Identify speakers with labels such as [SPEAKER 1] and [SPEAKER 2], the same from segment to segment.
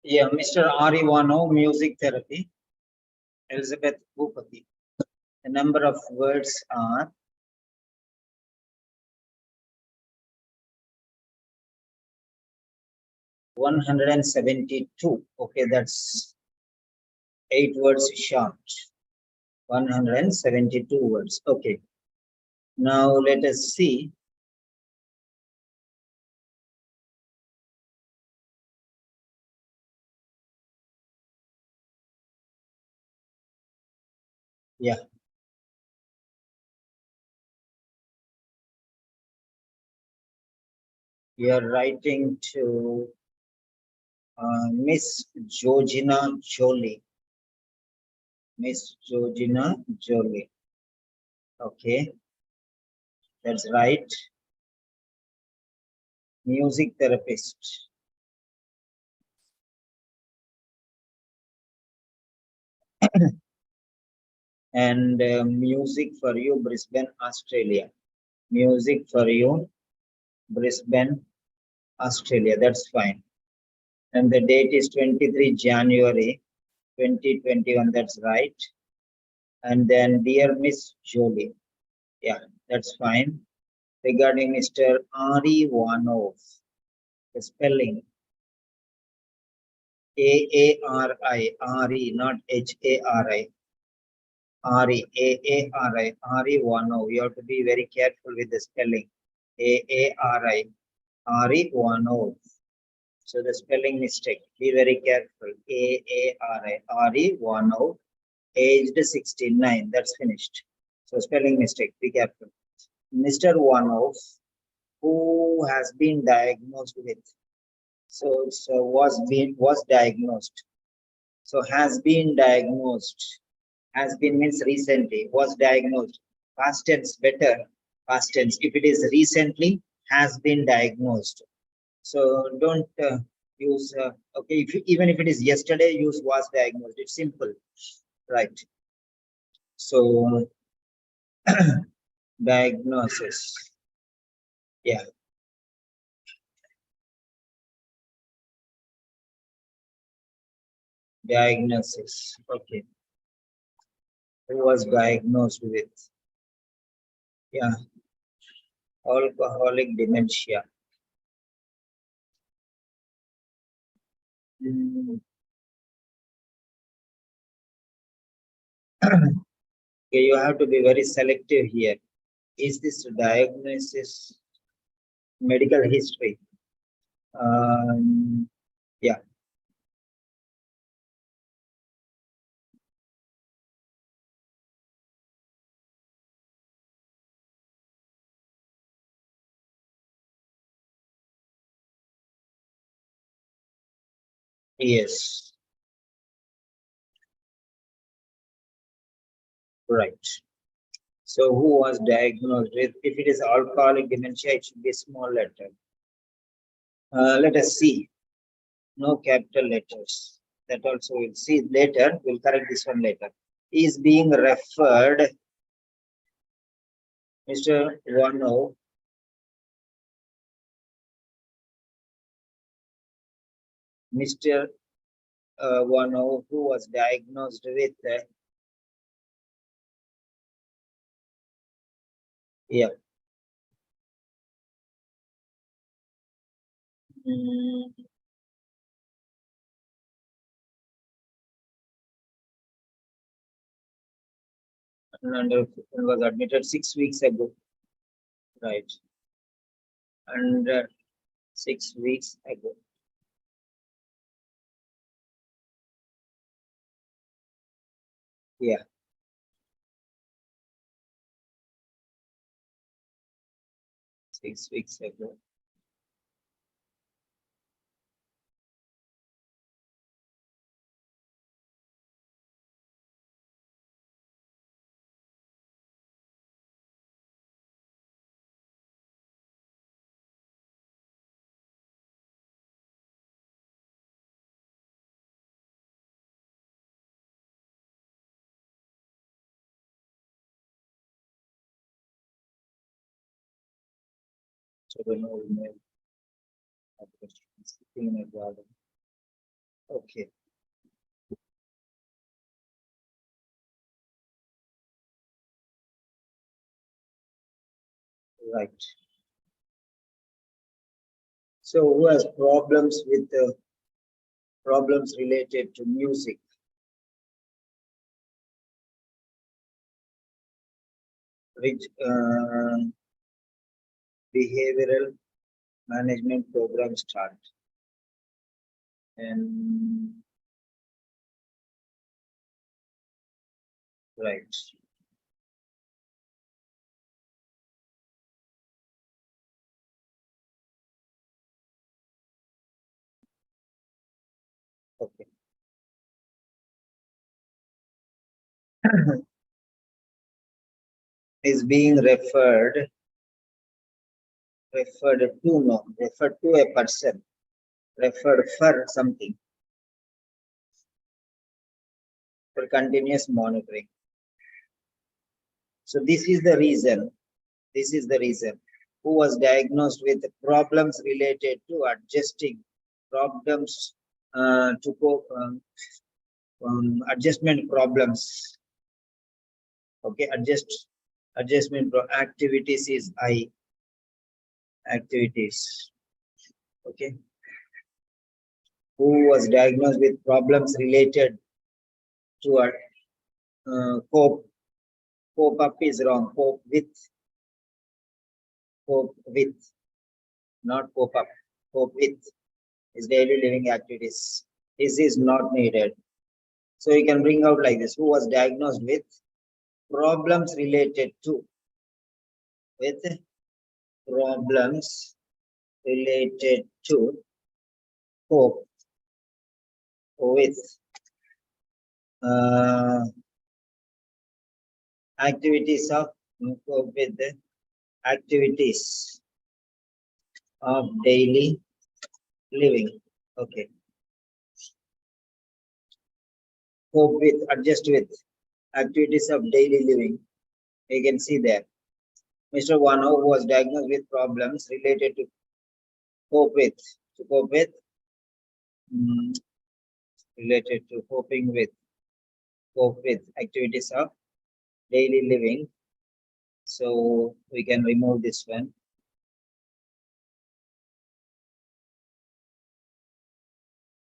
[SPEAKER 1] Yeah, Mr. Aari Vanov, music therapy. Elizabeth Bhoopathi. The number of words are 172. Okay, that's 8 words short. 172 words. Okay. Now let us see. Yeah. You are writing to Miss Georgina Jolie. Miss Georgina Jolie. Okay, that's right. Music therapist. And music for you, Brisbane, Australia. Music for you, Brisbane, Australia. That's fine. And the date is 23 January 2021. That's right. And then, dear Miss Jolie. Yeah, that's fine. Regarding Mr. Aari Vanov, the spelling A-A-R-I, Aari, not H-A-R-I. Aari, A-A-R-I, Aari Vanov. You have to be very careful with the spelling. A-A-R-I, Aari Vanov. So the spelling mistake, be very careful. A-A-R-I, Aari Vanov, aged 69. That's finished. So spelling mistake, be careful. Mr. Vanov, who has been diagnosed with. So was diagnosed. So has been diagnosed. Has been means recently. Was diagnosed. Past tense better. Past tense. If it is recently, has been diagnosed. So don't use. Okay, even if it is yesterday, use was diagnosed. It's simple, right? So diagnosis. Yeah. Diagnosis. Okay. Who was diagnosed with? Yeah. Alcoholic dementia. Mm. Okay, you have to be very selective here. Is this diagnosis medical history? Yeah. Yes. Right. So who was diagnosed with? If it is alcoholic dementia, it should be a small letter. Let us see. No capital letters. That also we'll see later. We'll correct this one later. Is being referred, Mr. Vanov, Mr. Vanov, who was diagnosed with, yeah. Mm, and was admitted 6 weeks ago, right? And 6 weeks ago. Yeah. Six weeks ago. So the no email. Sitting in a garden. Okay. Right. So who has problems with problems related to music? Which behavioral management program start? And right. Okay. Is being referred referred to a person, referred for something, for continuous monitoring. So this is the reason, who was diagnosed with problems related to adjusting, problems to cope, adjustment problems. Okay, adjustment activities is I, activities. Okay, who was diagnosed with problems related to cope up is wrong, cope with, not cope up, cope with is daily living activities. This is not needed. So you can bring out like this: who was diagnosed with problems related to, with problems related to cope with activities of, cope with the activities of daily living. Okay. Cope with, adjust with activities of daily living. You can see there. Mr. Vanov was diagnosed with problems related to cope with, related to cope with activities of daily living. So we can remove this one.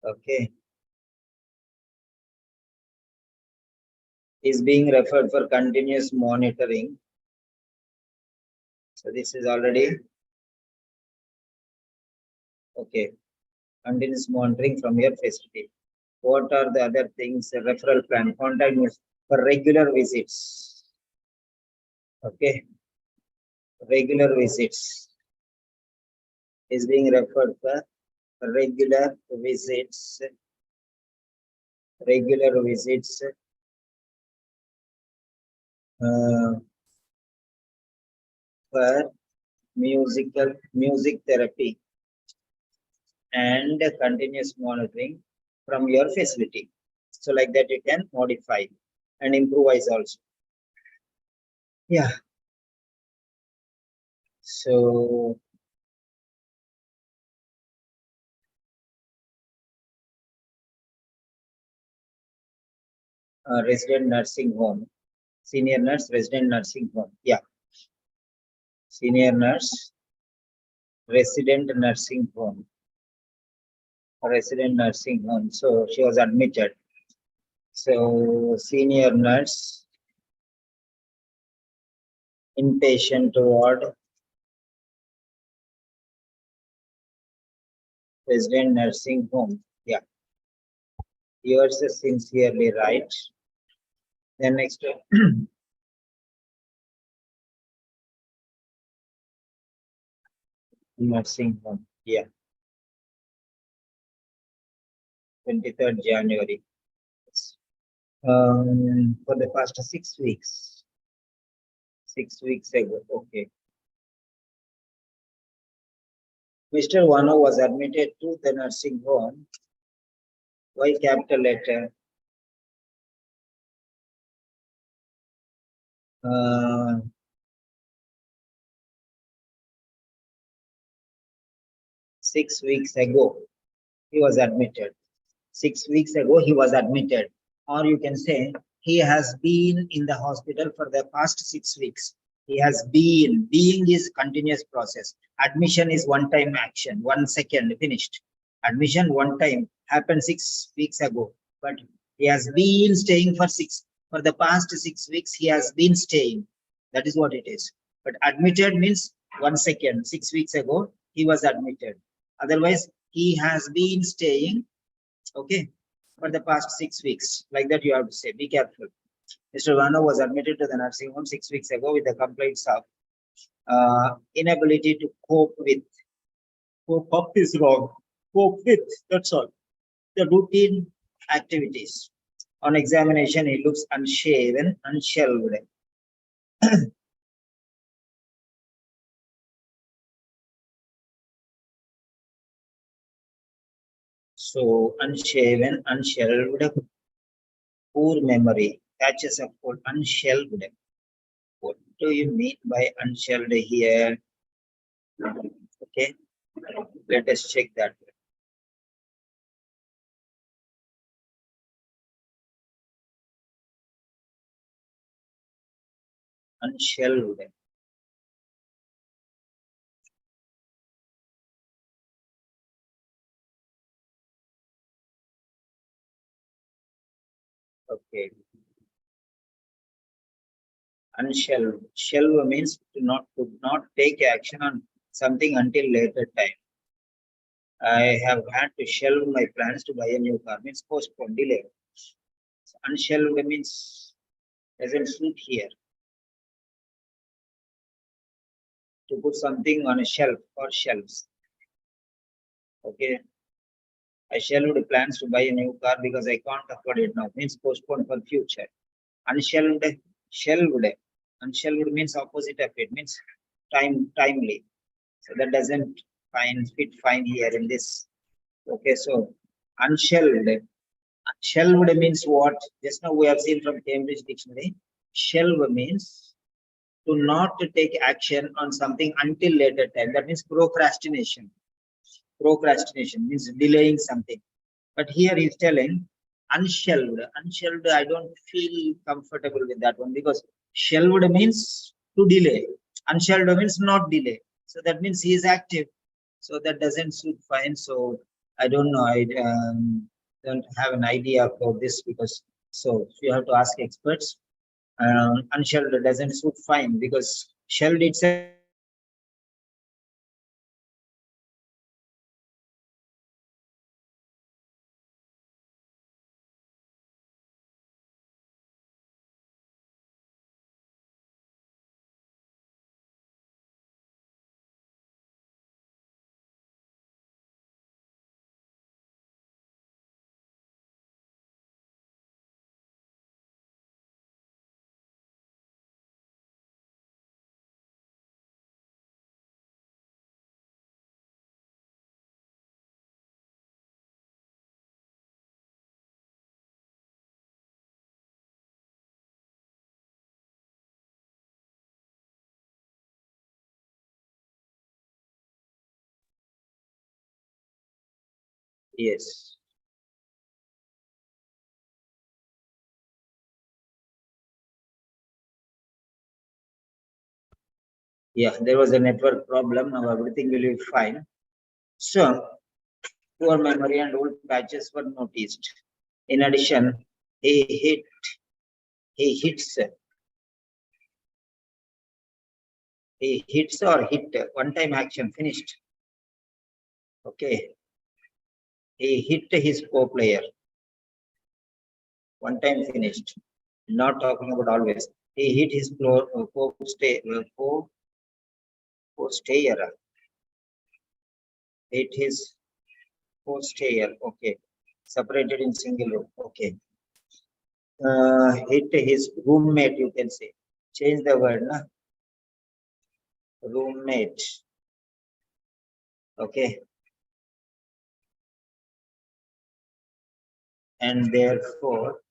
[SPEAKER 1] Okay. Is being referred for continuous monitoring. So this is already okay. Continuous monitoring from your facility. What are the other things? A referral plan, contact me for regular visits. Okay. Regular visits is being referred for regular visits. Regular visits. For music therapy and continuous monitoring from your facility. So like that you can modify and improvise also. Yeah. So resident nursing home, senior nurse, resident nursing home. Yeah. Senior nurse, resident nursing home. Resident nursing home. So she was admitted. So senior nurse, inpatient ward, resident nursing home. Yeah. Yours is sincerely right. Then next, nursing home. Yeah. 23rd January. For the past 6 weeks. 6 weeks ago. Okay. Mr. Vanov was admitted to the nursing home. Why capital letter? 6 weeks ago, he was admitted. 6 weeks ago he was admitted. Or you can say he has been in the hospital for the past 6 weeks. He has been. Being is continuous process. Admission is one-time action, 1 second, finished. Admission one time happened 6 weeks ago, but he has been staying for the past 6 weeks. He has been staying. That is what it is. But admitted means 1 second. 6 weeks ago he was admitted. Otherwise, he has been staying, okay, for the past 6 weeks. Like that, you have to say. Be careful. Mr. Vanov was admitted to the nursing home 6 weeks ago with the complaints of inability to cope with. Cope up is wrong. Cope with, that's all. The routine activities. On examination, he looks unshaven, unshelved. So, unshaven, unshelved, poor memory, patches of cold, unshelved. What do you mean by unshelved here? Okay, let us check that. Unshelved. Okay. Unshelved. Shelve means to not take action on something until later time. I have had to shelve my plans to buy a new car. Means postpone, delay. So unshelved means doesn't suit here. To put something on a shelf or shelves. Okay. I shelved plans to buy a new car because I can't afford it now. Means postpone for future. Unshelved, shelved. Unshelved means opposite of it. Means timely. So that doesn't fit fine here in this. Okay, so unshelved. Shelved means what? Just now we have seen from Cambridge Dictionary. Shelve means to not to take action on something until later time. That means procrastination. Procrastination means delaying something. But here he's telling unshelved. Unshelved, I don't feel comfortable with that one because shelved means to delay. Unshelved means not delay. So that means he is active. So that doesn't suit fine. So I don't know. I don't have an idea about this because so you have to ask experts. Unshelved doesn't suit fine because shelled itself. Yes. Yeah, there was a network problem. Now everything will be fine. So poor memory and old patches were noticed. In addition, he hit he hits he hits or hit one time action finished. Okay. He hit his co-player. One time finished. Not talking about always. He hit his co-stayer. Hit his co-stayer. Okay. Separated in single room. Okay. Hit his roommate, you can say. Change the word, na? Roommate. Okay. And therefore,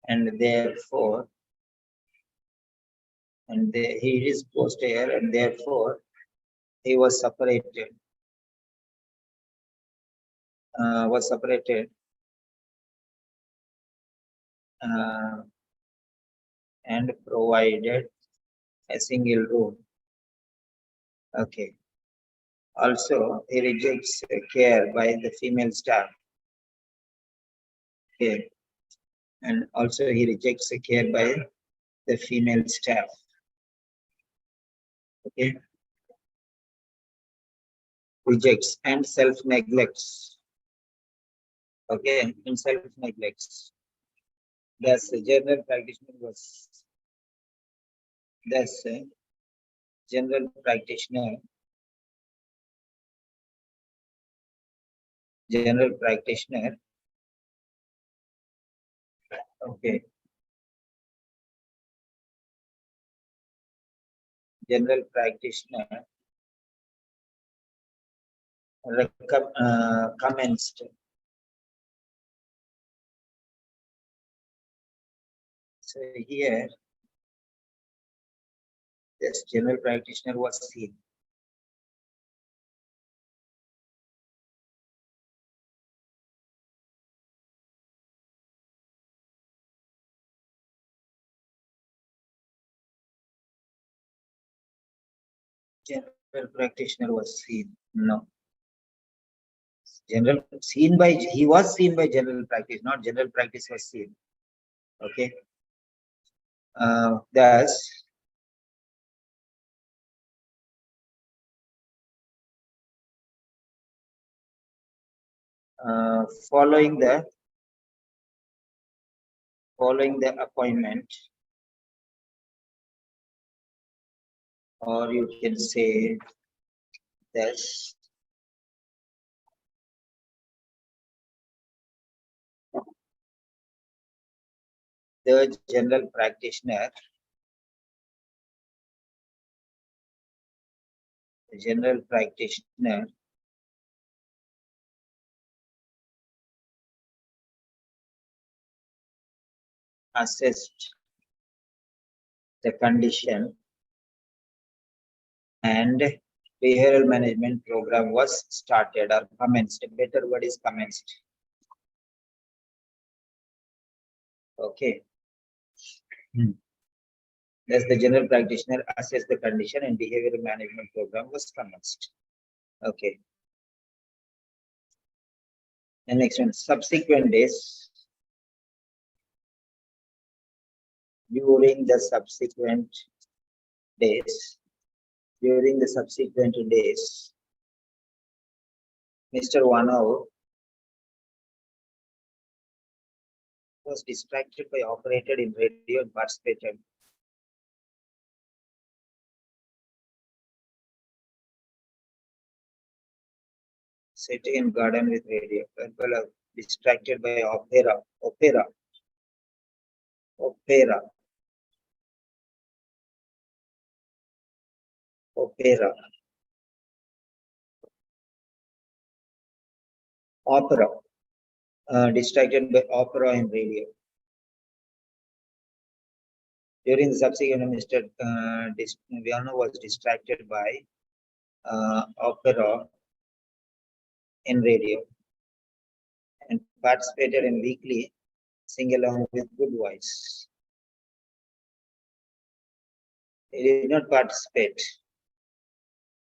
[SPEAKER 1] he is posterior, and therefore he was separated. was separated and provided a single room. Okay. Also, he rejects care by the female staff. Okay. And also he rejects care by the female staff. Okay. Rejects and self-neglects. Okay, and self-neglects. Thus, general practitioner was. Thus, general practitioner. General practitioner. Okay. General practitioner commenced. So here, this general practitioner was seen. General practitioner was seen. No. General seen by, he was seen by general practice, not general practice was seen. Okay. Thus, following the appointment, or you can say this, the general practitioner assessed the condition and behavioral management program was started or commenced. Better word is commenced. Okay. Thus, the general practitioner assessed the condition and behavioral management program was commenced. Okay. The next one, subsequent days. During the subsequent days, Mr. Vanov was distracted by operated in radio and participated. Sitting in garden with radio, distracted by opera. Distracted by opera and radio. During the subsequent, Mr. Vanov was distracted by opera in radio and participated in weekly sing-along with good voice. He did not participate.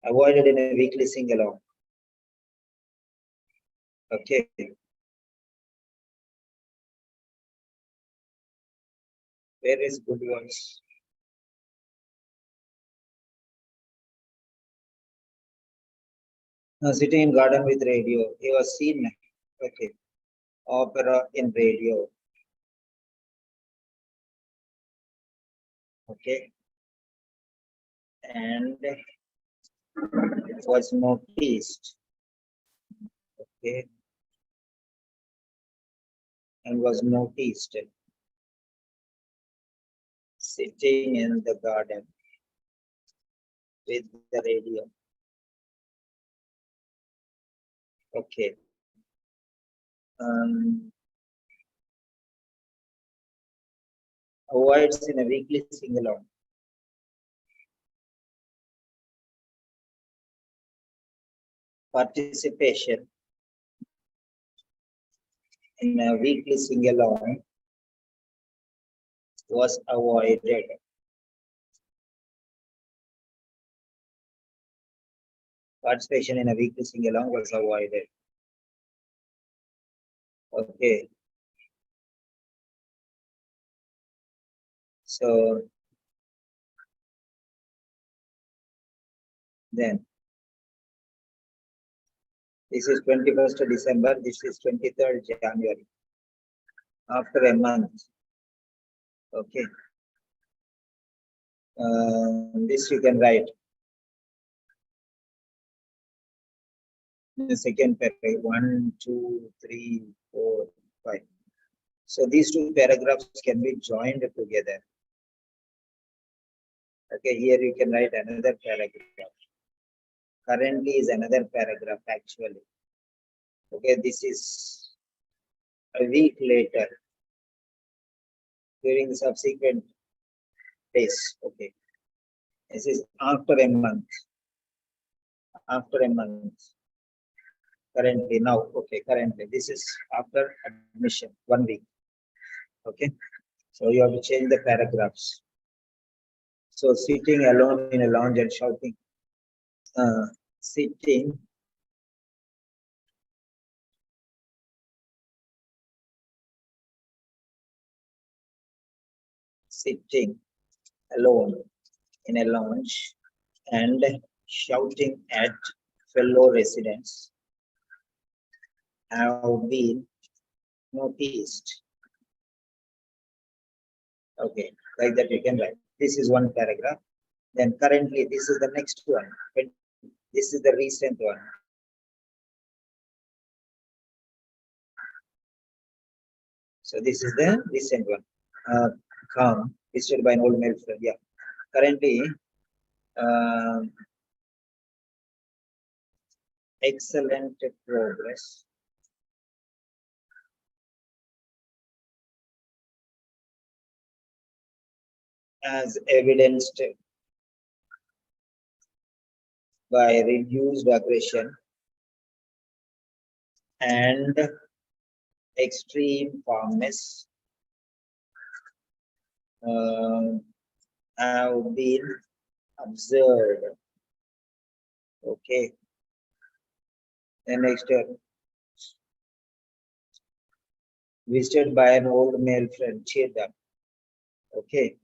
[SPEAKER 1] Avoided in a weekly sing-along. Okay. Where is good voice? Sitting in garden with radio. He was seen. Okay. Opera in radio. Okay. And was noticed. Okay. And was noticed sitting in the garden with the radio. Okay. Avoids in a weekly sing-along. Participation in a weekly sing-along was avoided. Participation in a weekly sing-along was avoided. Okay. So then this is 21st of December, this is 23rd January. After a month. Okay. This you can write. The second paragraph, 1, 2, 3, 4, 5. So these two paragraphs can be joined together. Okay, here you can write another paragraph. Currently is another paragraph actually. Okay, this is a week later during the subsequent days. Okay, this is after a month. After a month. Currently now, okay, currently this is after admission, 1 week. Okay, so you have to change the paragraphs. So sitting alone in a lounge and shouting, sitting alone in a lounge and shouting at fellow residents have been noticed. Okay, like that you can write. This is one paragraph. Then currently, this is the next one. This is the recent one. So this is the recent one. Calm, visited by an old male friend. Yeah. Currently, excellent progress. As evidenced by reduced aggression and extreme calmness have been observed. Okay. The next visited by an old male friend, cheered up. Okay.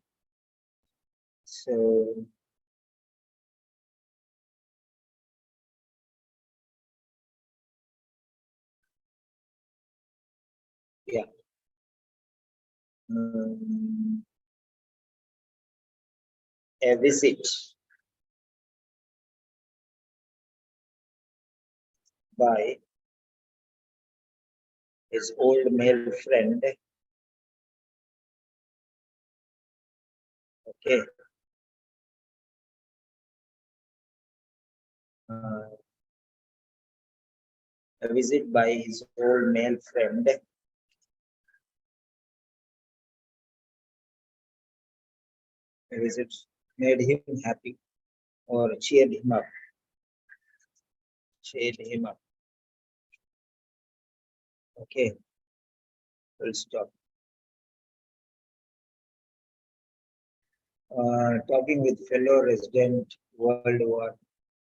[SPEAKER 1] So yeah. A visit by his old male friend. Okay. A visit by his old male friend a visit made him happy or cheered him up. Cheered him up. Okay. Full stop. Talking with fellow resident World War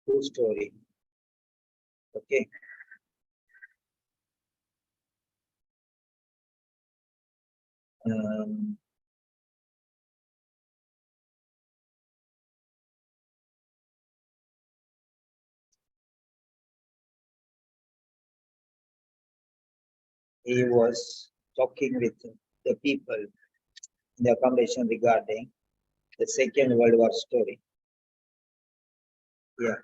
[SPEAKER 1] II story. Okay. He was talking with the people in the accommodation regarding the Second World War story. Yeah.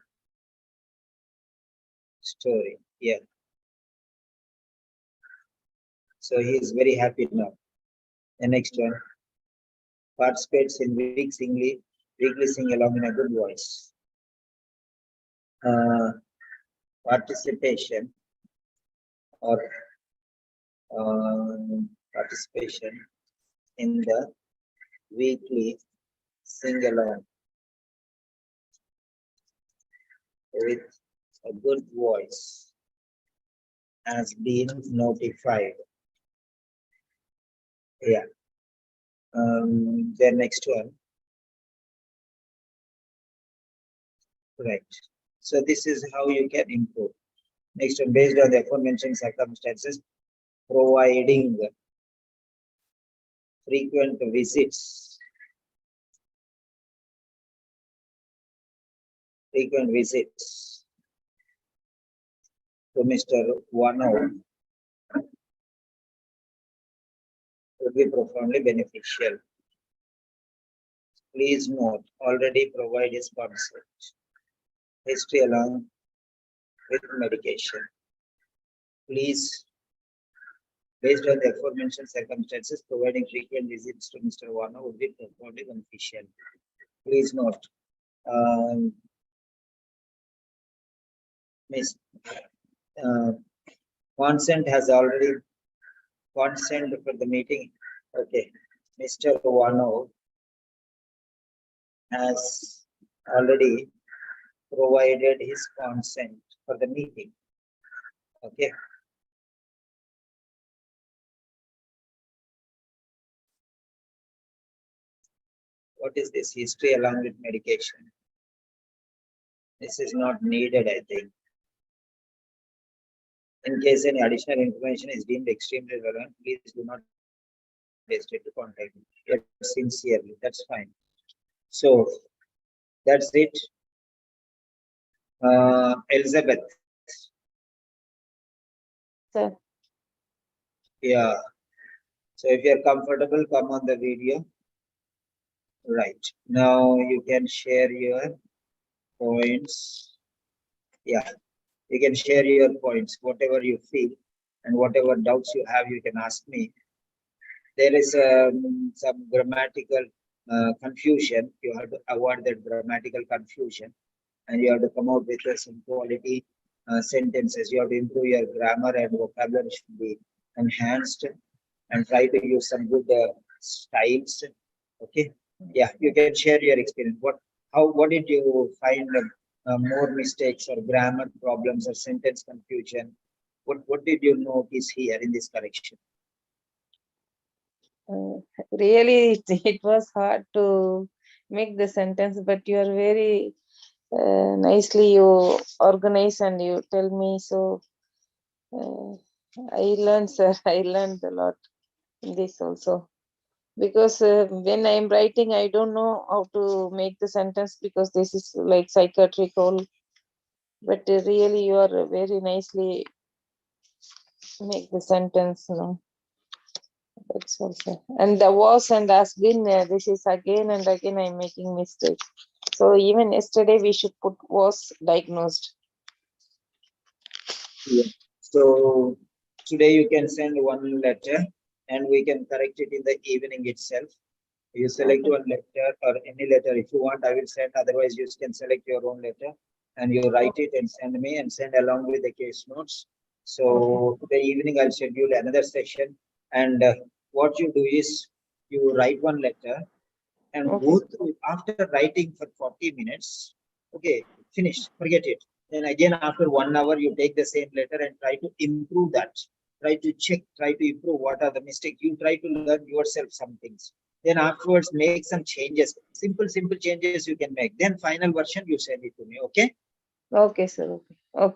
[SPEAKER 1] Story. Yeah. So he is very happy now. The next one. Participates in weekly sing-along in a good voice. Participation or participation in the weekly sing-along with a good voice has been notified. Yeah. The next one. Right. So this is how you can improve. Next one, based on the aforementioned circumstances, providing frequent visits. Frequent visits to Mr. Vanov would be profoundly beneficial. Please note, already provide his consent. History along with medication. Please, based on the aforementioned circumstances, providing frequent visits to Mr. Vanov would be profoundly beneficial. Please note, Miss, consent has already consent for the meeting. Okay, Mr. Vanov has already provided his consent for the meeting. Okay. What is this? History along with medication. This is not needed, I think. In case any additional information is deemed extremely relevant, please do not hesitate to contact me. Yet sincerely, that's fine. So that's it. Elizabeth.
[SPEAKER 2] Sir.
[SPEAKER 1] Yeah. So if you're comfortable, come on the video. Right. Now you can share your points. Yeah. You can share your points, whatever you feel, and whatever doubts you have, you can ask me. There is some grammatical confusion. You have to avoid that grammatical confusion, and you have to come out with some quality sentences. You have to improve your grammar and vocabulary should be enhanced, and try to use some good styles. Okay, yeah, you can share your experience. What did you find more mistakes or grammar problems or sentence confusion? What did you notice here in this correction?
[SPEAKER 2] Really, it was hard to make the sentence, but you are very nicely you organize and you tell me. So I learned, sir. I learned a lot in this also. Because when I'm writing, I don't know how to make the sentence because this is like psychiatric all. But really, you are very nicely make the sentence, That's also. And the was and has been, this is again and again I'm making mistakes. So even yesterday we should put was diagnosed.
[SPEAKER 1] Yeah. So today you can send one letter and we can correct it in the evening itself. You select
[SPEAKER 2] Okay.
[SPEAKER 1] one letter or any letter if you want, I will send. Otherwise, you can select your own letter and you write it and send me and send along with the case notes. So the evening I'll schedule another session. And what you do is you write one letter and
[SPEAKER 2] Okay.
[SPEAKER 1] go through it. After writing for 40 minutes. Okay, finish, forget it. Then again after 1 hour, you take the same letter and try to improve that. Try to check, try to improve what are the mistakes. You try to learn yourself some things. Then afterwards, make some changes. Simple changes you can make. Then final version, you send it to me. Okay.
[SPEAKER 2] Okay, sir. Okay. Okay.